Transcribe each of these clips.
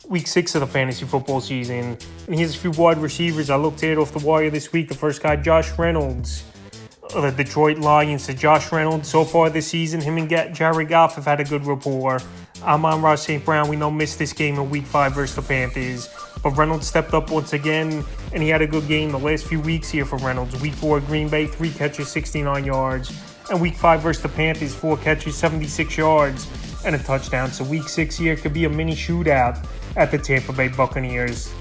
week 6 of the fantasy football season. And here's a few wide receivers I looked at off the wire this week. The first guy, Josh Reynolds, the Detroit Lions. So Josh Reynolds, so far this season, him and Jared Goff have had a good rapport. Amon-Ra St. Brown, we know, missed this game in week 5 versus the Panthers. But Reynolds stepped up once again, and he had a good game the last few weeks here for Reynolds. Week 4 Green Bay, 3 catches, 69 yards. And week 5 versus the Panthers, 4 catches, 76 yards, and a touchdown. So week 6 here could be a mini shootout at the Tampa Bay Buccaneers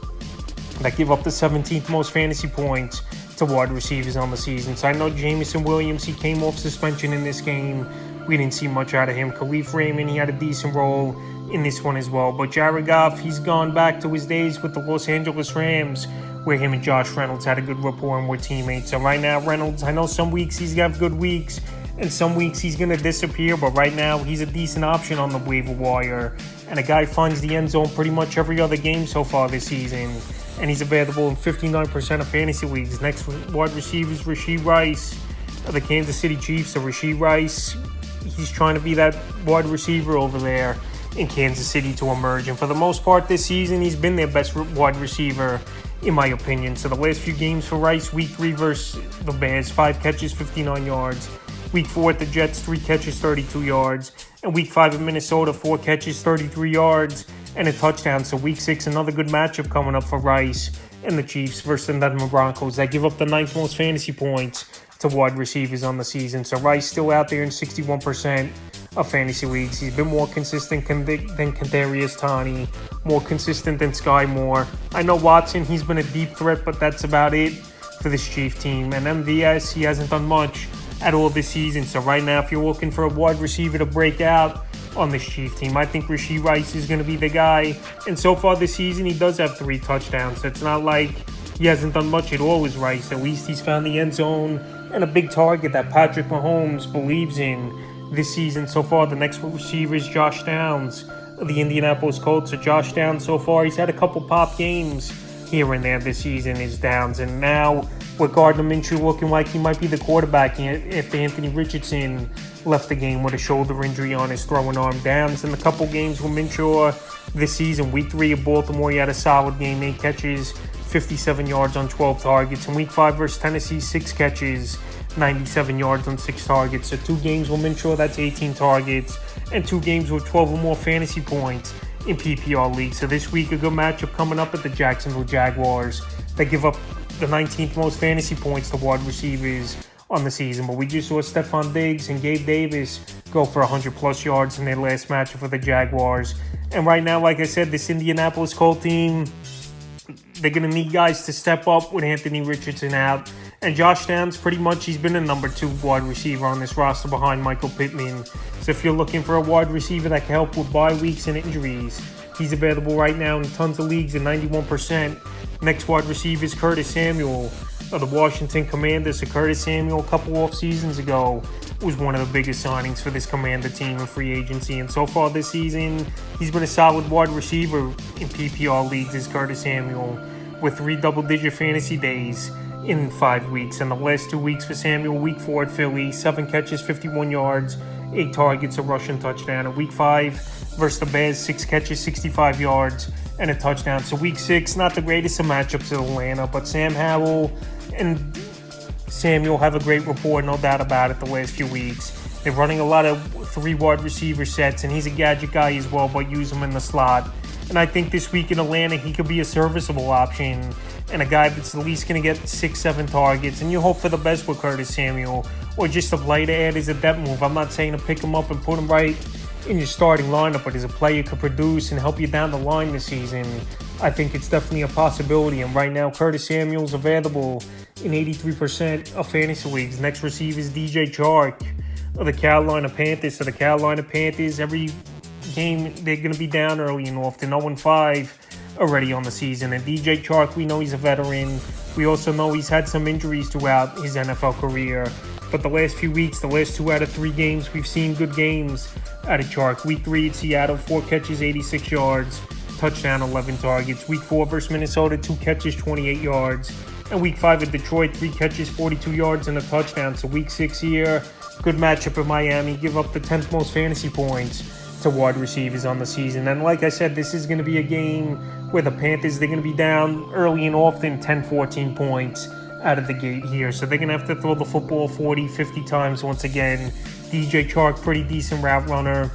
that give up the 17th most fantasy points to wide receivers on the season. So I know Jameson Williams, he came off suspension in this game. We didn't see much out of him. Khalif Raymond, he had a decent role in this one as well. But Jared Goff, he's gone back to his days with the Los Angeles Rams, where him and Josh Reynolds had a good rapport and were teammates. So right now, Reynolds, I know some weeks he's got good weeks, and some weeks he's going to disappear, but right now he's a decent option on the waiver wire. And a guy finds the end zone pretty much every other game so far this season. And he's available in 59% of fantasy leagues. Next wide receiver is Rashee Rice of the Kansas City Chiefs. So Rashee Rice, he's trying to be that wide receiver over there in Kansas City to emerge. And for the most part this season, he's been their best wide receiver, in my opinion. So the last few games for Rice, week 3 versus the Bears, 5 catches, 59 yards. Week 4 at the Jets, 3 catches, 32 yards. And week 5 in Minnesota, 4 catches, 33 yards, and a touchdown. So week 6, another good matchup coming up for Rice and the Chiefs versus the Denver Broncos that give up the 9th most fantasy points to wide receivers on the season. So Rice still out there in 61% of fantasy leagues. He's been more consistent than Kadarius Toney, more consistent than Sky Moore. I know Watson, he's been a deep threat, but that's about it for this Chief team. And MVS, he hasn't done much at all this season. So right now, if you're looking for a wide receiver to break out on this Chief team, I think Rashee Rice is going to be the guy. And so far this season, he does have 3 touchdowns. So it's not like he hasn't done much at all with Rice. At least he's found the end zone and a big target that Patrick Mahomes believes in this season. So far, the next receiver is Josh Downs of the Indianapolis Colts. So Josh Downs, so far, he's had a couple pop games here and there this season, is Downs. And now with Gardner Minshew looking like he might be the quarterback after Anthony Richardson left the game with a shoulder injury on his throwing arm. Downs in a couple games with Minshew this season. Week 3 of Baltimore, he had a solid game, 8 catches, 57 yards on 12 targets. In week 5 versus Tennessee, 6 catches, 97 yards on 6 targets. So 2 games with Minshew, that's 18 targets, and 2 games with 12 or more fantasy points in PPR leagues. So this week, a good matchup coming up at the Jacksonville Jaguars. They give up the 19th most fantasy points to wide receivers on the season. But we just saw Stephon Diggs and Gabe Davis go for 100-plus yards in their last matchup for the Jaguars. And right now, like I said, this Indianapolis Colts team, they're going to need guys to step up with Anthony Richardson out. And Josh Downs, pretty much, he's been a number 2 wide receiver on this roster behind Michael Pittman. So if you're looking for a wide receiver that can help with bye weeks and injuries, he's available right now in tons of leagues at 91%. Next wide receiver is Curtis Samuel of the Washington Commanders. So Curtis Samuel, a couple off seasons ago, was one of the biggest signings for this Commander team in free agency. And so far this season, he's been a solid wide receiver in PPR leagues as Curtis Samuel, with 3 double-digit fantasy days in 5 weeks. And the last 2 weeks for Samuel, week 4 at Philly, 7 catches, 51 yards, 8 targets, a rushing touchdown. In week 5 versus the Bears, 6 catches, 65 yards, and a touchdown. So week 6, not the greatest of matchups in Atlanta, but Sam Howell and Samuel have a great rapport, no doubt about it, the last few weeks. They're running a lot of 3 wide receiver sets, and he's a gadget guy as well, but use him in the slot. And I think this week in Atlanta, he could be a serviceable option and a guy that's at least going to get 6-7 targets. And you hope for the best with Curtis Samuel, or just a play to add as a depth move. I'm not saying to pick him up and put him right in your starting lineup, but as a player could produce and help you down the line this season, I think it's definitely a possibility. And right now, Curtis Samuel's available in 83% of fantasy leagues. Next receiver is DJ Chark of the Carolina Panthers. So the Carolina Panthers, every game, they're going to be down early and often, 0-5 already on the season. And DJ Chark, we know he's a veteran. We also know he's had some injuries throughout his NFL career. But the last few weeks, the last 2 out of 3 games, we've seen good games out of Chark. Week 3 at Seattle, 4 catches, 86 yards, touchdown, 11 targets. Week 4 versus Minnesota, 2 catches, 28 yards. And week 5 at Detroit, 3 catches, 42 yards, and a touchdown. So week 6 here, good matchup in Miami. Give up the 10th most fantasy points to to wide receivers on the season. And like I said, this is going to be a game where the Panthers, they're going to be down early and often 10, 14 points out of the gate here. So they're going to have to throw the football 40, 50 times once again. DJ Chark, pretty decent route runner.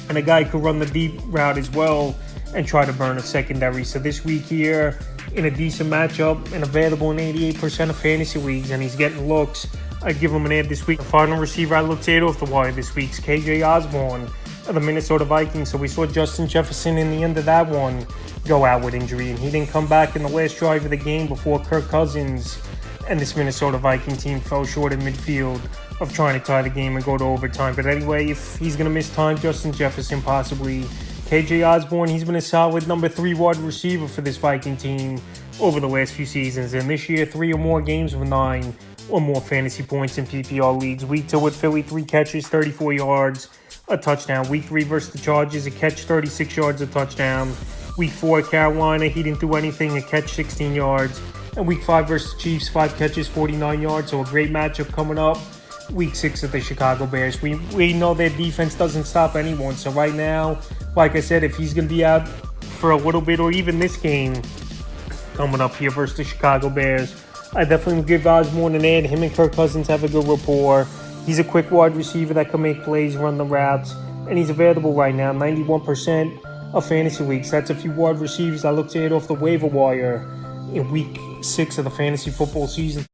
And a guy could run the deep route as well and try to burn a secondary. So this week here, in a decent matchup and available in 88% of fantasy leagues, and he's getting looks, I'd give him an ad this week. The final receiver I looked at off the wire this week's KJ Osborne of the Minnesota Vikings. So we saw Justin Jefferson in the end of that one go out with injury, and he didn't come back in the last drive of the game before Kirk Cousins and this Minnesota Viking team fell short in midfield of trying to tie the game and go to overtime. But anyway, if he's going to miss time, Justin Jefferson possibly. KJ Osborne, he's been a solid number 3 wide receiver for this Viking team over the last few seasons. And this year, 3 or more games with 9 or more fantasy points in PPR leagues. Week 2 with Philly, 3 catches, 34 yards, a touchdown. Week 3 versus the Chargers, a catch, 36 yards, a touchdown. Week 4, Carolina, he didn't do anything, a catch, 16 yards. And Week 5 versus the Chiefs, 5 catches, 49 yards. So a great matchup coming up. Week 6 of the Chicago Bears. We know their defense doesn't stop anyone. So right now, like I said, if he's going to be out for a little bit, or even this game coming up here versus the Chicago Bears, I definitely would give Osborne an ad. Him and Kirk Cousins have a good rapport. He's a quick wide receiver that can make plays, run the routes, and he's available right now, 91% of fantasy leagues. That's a few wide receivers I looked at off the waiver wire in week 6 of the fantasy football season.